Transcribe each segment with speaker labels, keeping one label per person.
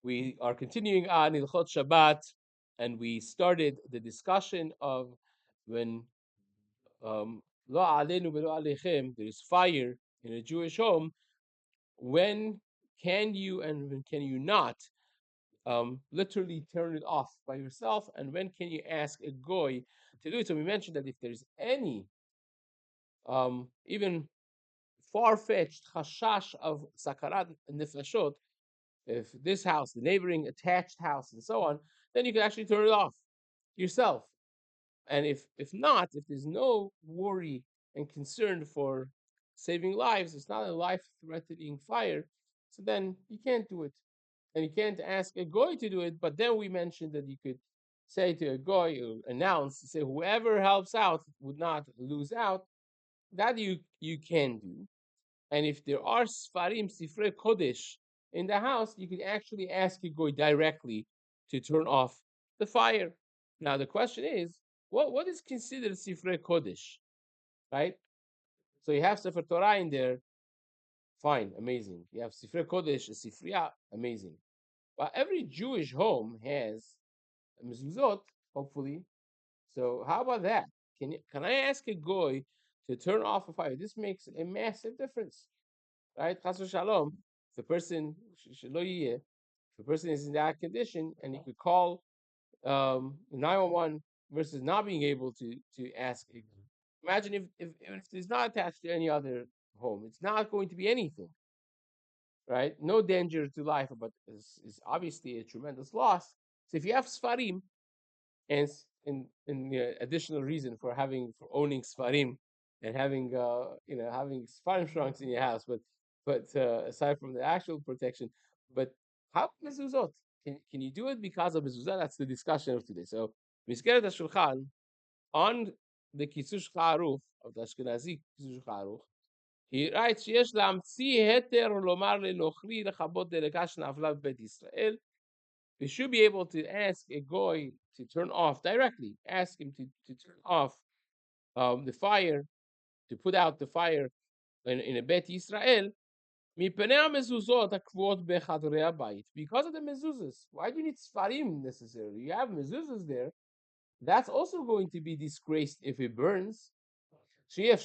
Speaker 1: We are continuing on Hilchot Shabbat, and we started the discussion of when lo aleinu velo alechem, there is fire in a Jewish home. When can you and when can you not literally turn it off by yourself, and when can you ask a goy to do it? So we mentioned that if there's any even far-fetched chashash of sakarat nefashot, if this house, the neighboring attached house, and so on, then you can actually turn it off yourself. And if not, if there's no worry and concern for saving lives, it's not a life-threatening fire, so then you can't do it. And you can't ask a goy to do it, but then we mentioned that you could say to a goy, or announce, say whoever helps out would not lose out. That you can do. And if there are Sfarim, Sifrei Kodesh in the house, you can actually ask a goy directly to turn off the fire. Now the question is, what is considered Sifrei Kodesh, right? So you have Sefer Torah in there, fine, amazing. You have Sifrei Kodesh, a Sifriya, amazing. But every Jewish home has a mezuzot, hopefully. So how about that? Can I ask a goy to turn off a fire? This makes a massive difference, right? Chas v'shalom. If the person if the person is in that condition, and he could call 911 versus not being able to ask. Imagine if it's not attached to any other home, it's not going to be anything, right? No danger to life, but is obviously a tremendous loss. So if you have Sfarim, and additional reason for owning Sfarim and having having Sfarim trunks in your house, but aside from the actual protection, but how mezuzot? Can you do it because of mezuzah? That's the discussion of today. So Miskeret HaShulchan, on the Kitzur Shulchan Aruch of the Ashkenazi Kitzur Shulchan Aruch, he writes, "Yesh להמציא heter lomar לנוכרי לכבות דלקה שנפלה בבית ישראל." We should be able to ask a goy to turn off directly. Ask him to turn off the fire, to put out the fire in a Bet Israel. Because of the mezuzahs. Why do you need sfarim necessarily? You have mezuzahs there. That's also going to be disgraced if it burns. You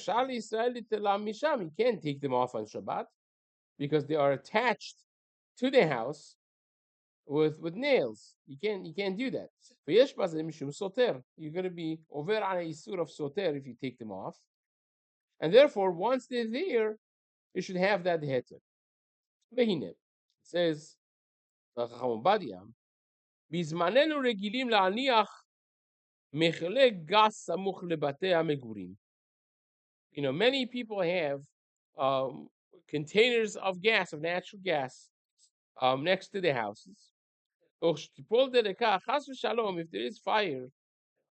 Speaker 1: can't take them off on Shabbat because they are attached to the house with nails. You can't do that. You're going to be over on a isur of soter if you take them off, and therefore once they're there, you should have that heter. It says בזמננו רגילים להניח מכלי גס סמוך לבתי המגורים. Many people have containers of gas, of natural gas, next to their houses. If there is fire,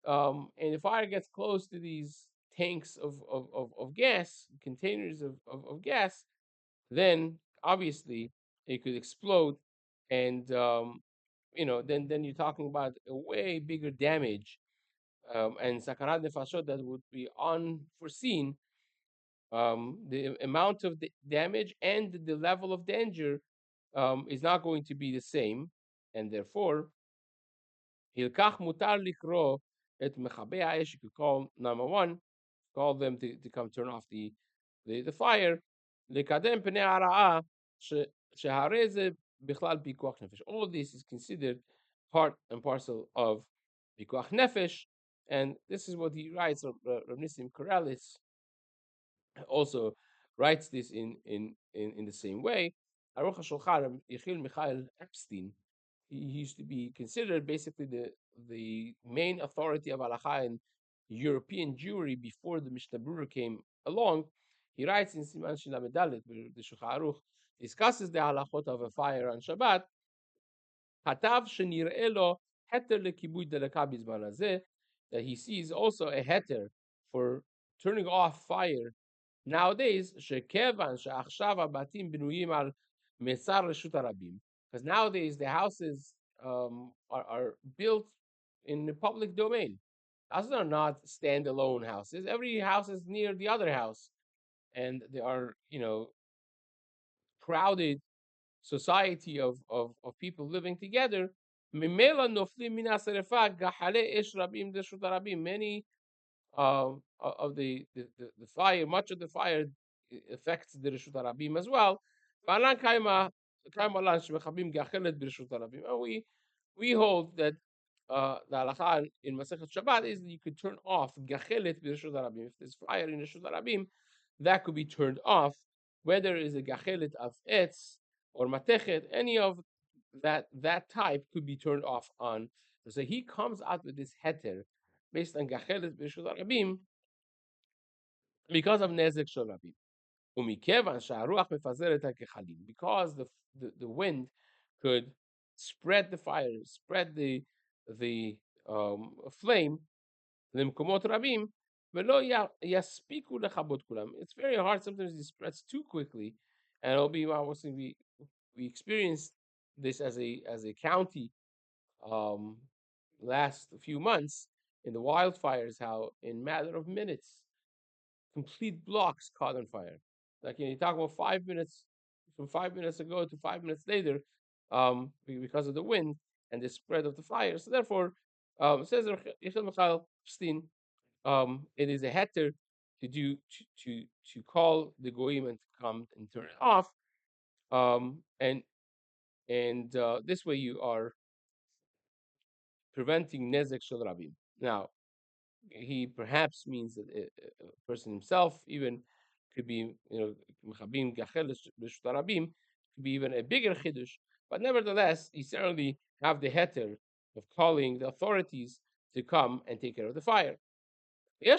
Speaker 1: and the fire gets close to these tanks of gas, containers of gas, then obviously it could explode, and then you're talking about a way bigger damage, and sakanat nefashot that would be unforeseen. The amount of the damage and the level of danger is not going to be the same, and therefore Hilkach mutar likro et mechabe ha'esh. You could call 911, call them to come turn off the fire. Lekadem pnei hara'a shehare ze bichlal pikuach nefesh. All this is considered part and parcel of pikuach nefesh, and this is what he writes. Rav Nissim Korelis also writes this in the same way. Aruch HaShulchan, Yechiel Michael Epstein, he used to be considered basically the main authority of halacha in European Jewry before the Mishnah Berurah came along. He writes in Siman Shin Lamed Dalet, where the Shulchan Aruch discusses the halachot of a fire on Shabbat. Hatav shenir'eh lo heter lekibui deleka bizman hazeh, that he sees also a heter for turning off fire nowadays. Shekevan she'achshav habatim benuyim al mesar reshut harabim, because nowadays the houses are built in the public domain. Houses are not standalone houses. Every house is near the other house, and they are crowded society of people living together, ממילא נופלים מן השרפה גחלי אש רבים דרשות הרבים. Many of the fire, much of the fire affects the Rishut Harabim as well. ועלן קיימה לן שמכבים גחלת ברשות הרבים. And we hold that the halacha in Masechet Shabbat is that you could turn off gachelet b'reshut harabim. If there's fire in reshut harabim, that could be turned off, whether it's a gachelet of etz or matechet, any of that type could be turned off on. So he comes out with this heter based on gachelet b'reshut harabim because of nezek shel rabim. Umikevan sha'aruach mefazeret ha'kechalim, because the wind could spread the fire, spread the flame למקומות רבים, ולא יספיקו לכבות כולם. It's very hard. Sometimes it spreads too quickly, and it'll be obviously we experienced this as a county last few months in the wildfires, how in matter of minutes complete blocks caught on fire. Like you talk about 5 minutes, from 5 minutes ago to 5 minutes later, because of the wind and the spread of the fire. So therefore, says Yechel Michael Stein, it is a heter to do to call the goyim and to come and turn it off, and this way you are preventing nezek shel rabim. Now, he perhaps means that a person himself even could be, mechabim gachel b'shut rabim, could be even a bigger chiddush. But nevertheless, he certainly have the heter of calling the authorities to come and take care of the fire. There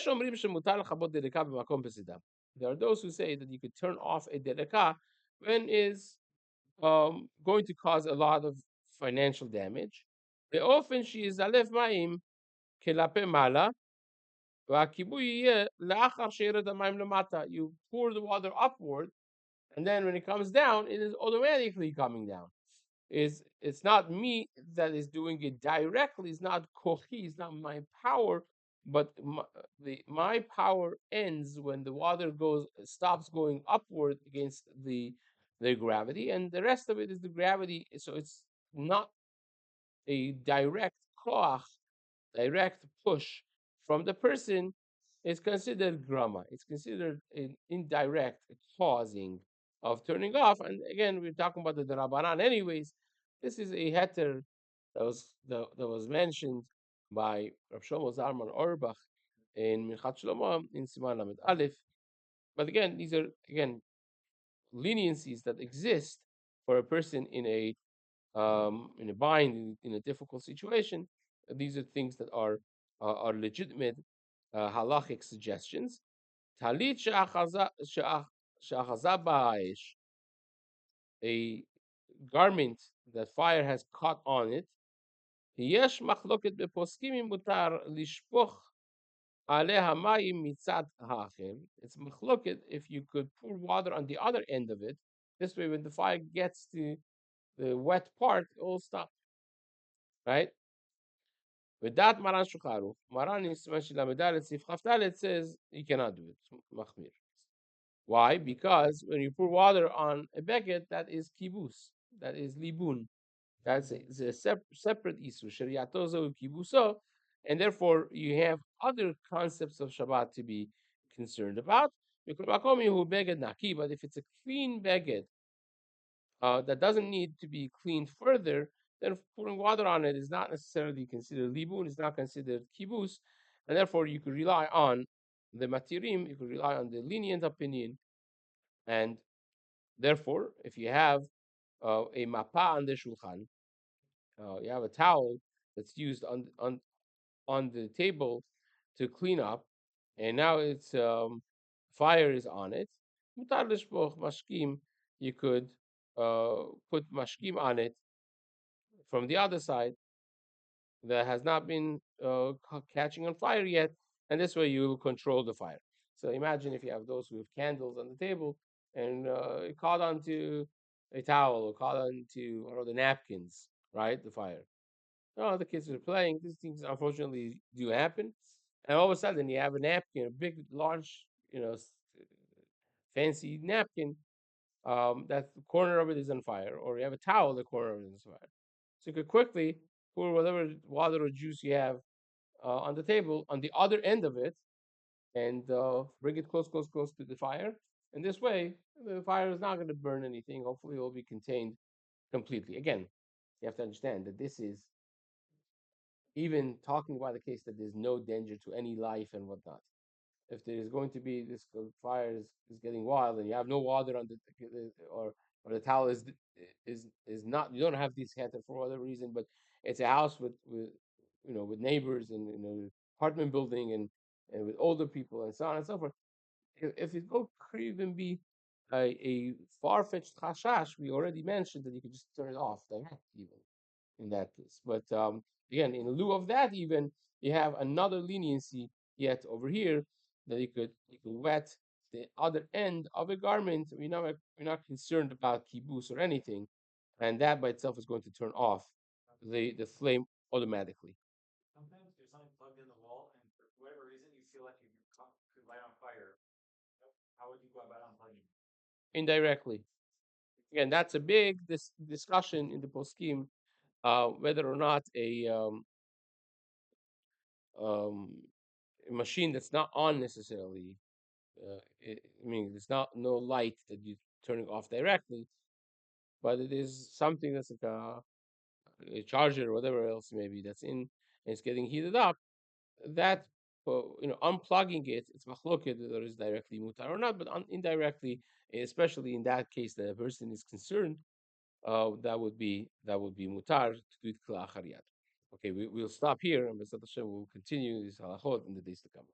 Speaker 1: are those who say that you could turn off a dereka when is going to cause a lot of financial damage. The often she is alef ma'im kelape mala. You pour the water upward, and then when it comes down, it is automatically coming down. It's not me that is doing it directly. It's not kochi. It's not my power, but my power ends when the water stops going upward against the gravity, and the rest of it is the gravity. So it's not a direct koach, direct push from the person. Is considered grama. It's considered an indirect causing of turning off. And again, we're talking about the Darabanan anyways. This is a heter that was mentioned by Rabbi Shlomo Zalman Auerbach in Hilchot Shlomo in Siman Lamed Aleph. But again, these are leniencies that exist for a person in a bind, in a difficult situation. These are things that are legitimate halachic suggestions. Talit she'achaza ba'ash, a garment that fire has caught on it. Yesh machloket beposkim mutar lishpoch aleha mayim mitzad ha'achel. It's machloket if you could pour water on the other end of it. This way, when the fire gets to the wet part, it will stop. Right? With that, Maran Shulchan Maran in Siman Shel Sif Chaftalet says you cannot do it. Machmir. Why? Because when you pour water on a bucket, that is kibus, that is libun. That's a separate issue. Shariatozo kibuso, and therefore you have other concepts of Shabbat to be concerned about. But if it's a clean baguette that doesn't need to be cleaned further, then pouring water on it is not necessarily considered libun, it's not considered kibus, and therefore you could rely on the matirim, you could rely on the lenient opinion, and therefore, if you have a mapa on the shulchan, you have a towel that's used on the table to clean up, and now it's fire is on it. Mutar lishpoch mashkim, you could put mashkim on it from the other side that has not been catching on fire yet, and this way you control the fire. So imagine if you have those with candles on the table and it caught onto a towel or caught onto one of the napkins, right? The fire. Oh, the kids are playing. These things unfortunately do happen, and all of a sudden you have a napkin, a big, large, fancy napkin that the corner of it is on fire, or you have a towel, the corner of it is on fire. So you could quickly pour whatever water or juice you have on the table on the other end of it, and bring it close, close, close to the fire. And this way, the fire is not going to burn anything. Hopefully, it will be contained completely. Again, you have to understand that this is even talking about the case that there's no danger to any life and whatnot. If there is going to be this fire is getting wild and you have no water on or the towel is not, you don't have this heater for whatever reason, but it's a house with with neighbors and apartment building and with older people and so on and so forth. If it could even be a far-fetched chashash, we already mentioned that you could just turn it off direct even in that case. But again, in lieu of that, even you have another leniency yet over here that you could wet the other end of a garment. We're not concerned about kibus or anything, and that by itself is going to turn off the flame automatically.
Speaker 2: Sometimes there's something plugged in the wall, and for whatever reason, you feel like you could light on fire. How would you go about unplugging?
Speaker 1: Indirectly. Again, that's a big discussion in the poskim, whether or not um, a machine that's not on necessarily. I mean, there's not no light that you turning off directly, but it is something that's like a charger or whatever else maybe that's in, and it's getting heated up. That unplugging it, it's machloket whether it's directly mutar or not, but indirectly, especially in that case that a person is concerned, that would be mutar to do it kla achariyat. Okay, we'll stop here, and B'ezrat Hashem we'll continue this halachot in the days to come.